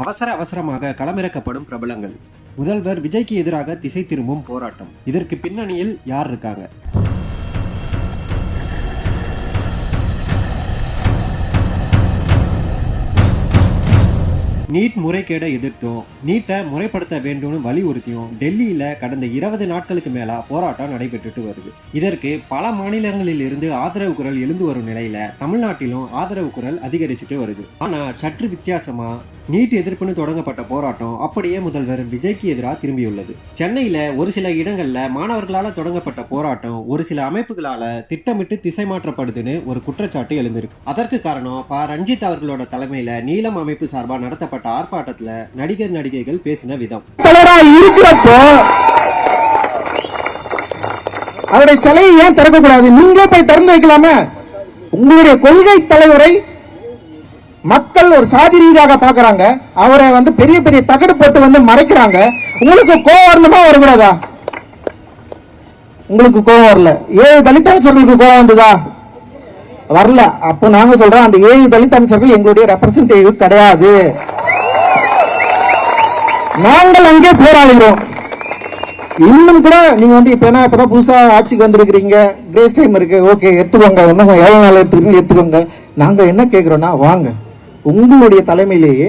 அவசரமாக களமிறக்கப்படும் பிரபலங்கள். முதல்வர் விஜய்க்கு எதிராக திசை திரும்பும் போராட்டம். இதற்கு பின்னணியில் யார் இருக்காங்க? நீட் முறைகேடை எதிர்த்தும் நீட்டை முறைப்படுத்த வேண்டும்னு வலியுறுத்தியும் டெல்லியில கடந்த 20 நாட்களுக்கு மேலா போராட்டம் நடைபெற்றுட்டு வருது. இதற்கு பல மாநிலங்களில் இருந்து ஆதரவு குரல் எழுந்து வரும் நிலையில தமிழ்நாட்டிலும் ஆதரவு குரல் அதிகரிச்சுட்டு வருது. ஆனா சற்று வித்தியாசமா நீட் எதிர்ப்புன்னு தொடங்கப்பட்ட போராட்டம் அப்படியே முதல்வர் விஜய்க்கு எதிராக திரும்பியுள்ளது. சென்னையில ஒரு சில இடங்கள்ல மாணவர்களால தொடங்கப்பட்ட போராட்டம் ஒரு சில அமைப்புகளால திட்டமிட்டு திசை மாற்றப்படுதுன்னு ஒரு குற்றச்சாட்டு எழுந்திருக்கு. அதற்கு காரணம் ரஞ்சித் அவர்களோட தலைமையில நீலம் அமைப்பு சார்பா நடத்தப்பட்ட ஆர்ப்பாட்டத்துல நடிகர்கள் பேசின விதம். அவருடைய சிலையை ஏன் திறக்கக்கூடாது? நீங்களே போய் திறந்து வைக்கலாமே. உங்களுடைய கொள்கை தலைவரை மக்கள் ஒரு சாதி ரீதியாக பாக்குறாங்க. அவரை பெரிய பெரிய தகடு போட்டு மறைக்கிறாங்க. உங்களுக்கு கோவம் வரணுமா வரக்கூடாதா? உங்களுக்கு கோவம் வரல. 7 தலித் அமைச்சர்களுக்கு கோவம் வந்ததா? வரல. அப்போ நாங்க சொல்றோம், அந்த 7 தலித் அமைச்சர்கள் எங்களுடைய ரெப்ரசன்டேட்டிவ் கிடையாது. நாங்கள் அங்கே போராடுகிறோம். இன்னும் கூட நீங்க இப்பதான் புதுசா ஆட்சிக்கு வந்திருக்கிறீங்க, கிரேஸ் டைம் இருக்கு, ஓகே எடுத்துக்கோங்க, இன்னும் எவ்வளவு நாள் எடுத்துக்கோங்க. நாங்க என்ன கேட்கிறோம்னா, வாங்க உங்களுடைய தலைமையிலேயே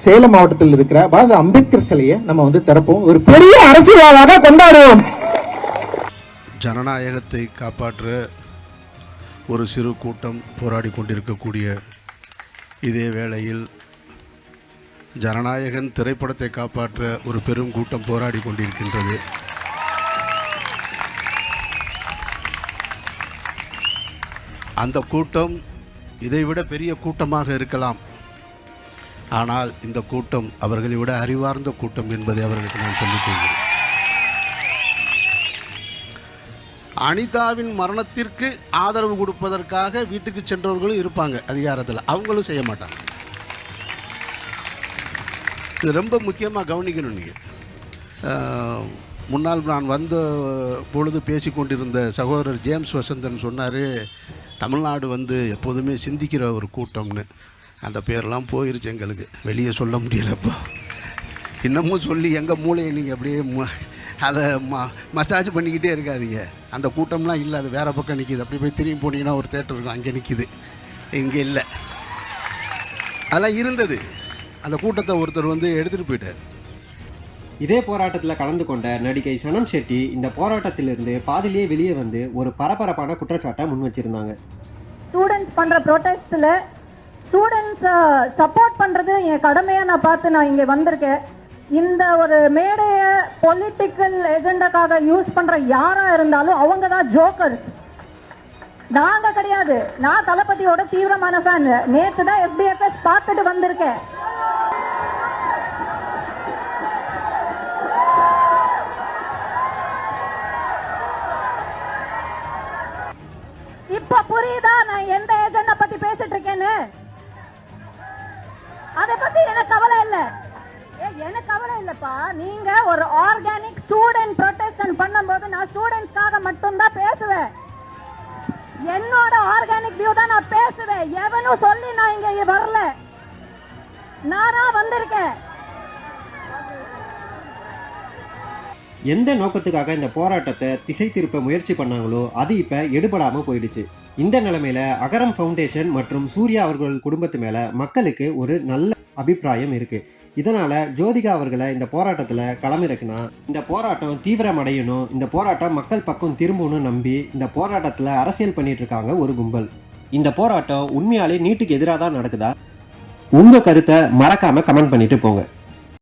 சேலம் மாவட்டத்தில் இருக்கிற பாபா அம்பேத்கர் சிலையை நம்ம திறப்போம், ஒரு பெரிய அரசியலாக கொண்டாடுவோம். ஜனநாயகத்தை காப்பாற்ற ஒரு சிறு கூட்டம் போராடி கொண்டிருக்கக்கூடிய இதே வேளையில் ஜனநாயகன் திரைப்படத்தை காப்பாற்ற ஒரு பெரும் கூட்டம் போராடி கொண்டிருக்கின்றது. அந்த கூட்டம் இதைவிட பெரிய கூட்டமாக இருக்கலாம். ஆனால் இந்த கூட்டம் அவர்களை விட அறிவார்ந்த கூட்டம் என்பதை அவர்களுக்கு நான் சொல்லிக் கொள்கிறேன். அனிதாவின் மரணத்திற்கு ஆதரவு கொடுப்பதற்காக வீட்டுக்கு சென்றவர்களும் இருப்பாங்க அதிகாரத்தில், அவங்களும் செய்ய மாட்டாங்க. இது ரொம்ப முக்கியமாக கவனிக்கணும். நீங்கள் முன்னால் நான் வந்த பொழுது பேசி கொண்டிருந்த சகோதரர் ஜேம்ஸ் வசந்தன் சொன்னார், தமிழ்நாடு எப்போதுமே சிந்திக்கிற ஒரு கூட்டம்னு. அந்த பேரெல்லாம் போயிருச்சு, எங்களுக்கு வெளியே சொல்ல முடியலப்பா. இன்னமும் சொல்லி எங்கள் மூளையை நீங்கள் அப்படியே அதை மசாஜ் பண்ணிக்கிட்டே இருக்காதீங்க. அந்த கூட்டம்லாம் இல்லை, அது வேறு பக்கம் நிற்கிது. அப்படி போய் திரும்பி போனீங்கன்னா ஒரு தேட்டர் இருக்கும், அங்கே நிற்கிது, இங்கே இல்லை. அதெல்லாம் இருந்தது. அந்த கூட்டத்தை ஒருத்தர் எடுத்துகிட்டு போயிட்டார். இதே போராட்டத்தில் கலந்து கொண்ட நடிகை சனம் ஷெட்டி இந்த போராட்டத்திலிருந்து பாதிலேயே வெளியே ஒரு பரபரப்பான குற்றச்சாட்டை முன் வச்சிருந்தாங்க. ஸ்டூடெண்ட்ஸ் பண்ற ப்ரொடெஸ்ட்ல ஸ்டூடெண்ட்ஸ் சப்போர்ட் பண்றது என் கடமையா நான் பார்த்து நான் இங்க வந்திருக்கேன். இந்த ஒரு மேடையை பொலிட்டிக்கல் எஜெண்டாக்காக யூஸ் பண்ற யாரா இருந்தாலும் அவங்க தான் ஜோக்கர்ஸ், நாங்க கிடையாது. நான் தளபதியோட தீவிரமான ஃபேன். நேத்து தான் FDFS பார்த்துட்டு வந்திருக்கேன். இப்ப புரியுதா நான் எந்த ஏஜெண்டா பத்தி பேசிட்டு இருக்கேன்னு? அதை பத்தி எனக்கு கவலை இல்ல. எனக்கு கவலை இல்லப்பா. நீங்க ஒரு ஆர்கானிக் ஸ்டூடெண்ட் ப்ரொடெஸ்ட் பண்ணும்போது நான் ஸ்டூடெண்ட்ஸ்க்காக மட்டும் தான் பேசுவேன். என்னோட ஆர்கானிக் வியூ தான் நான் பேசுவேன். எவனும் சொல்லி நான் இங்க வரல, நானா வந்திருக்கேன். எந்த நோக்கத்துக்காக இந்த போராட்டத்தை திசை திருப்ப முயற்சி பண்ணாங்களோ அது இப்ப எடுபடாம போயிடுச்சு. இந்த நிலைமையில அகரம் ஃபவுண்டேஷன் மற்றும் சூர்யா அவர்கள் குடும்பத்து மேல மக்களுக்கு ஒரு நல்ல அபிப்பிராயம் இருக்கு. இதனால ஜோதிகா அவர்களை இந்த போராட்டத்துல களமிறக்குனா இந்த போராட்டம் தீவிரமடையணும், இந்த போராட்டம் மக்கள் பக்கம் திரும்பணும்னு நம்பி இந்த போராட்டத்துல அரசியல் பண்ணிட்டு இருக்காங்க ஒரு கும்பல். இந்த போராட்டம் உண்மையாலே நீட்டுக்கு எதிராக தான் நடக்குதா? உங்க கருத்தை மறக்காம கமெண்ட் பண்ணிட்டு போங்க.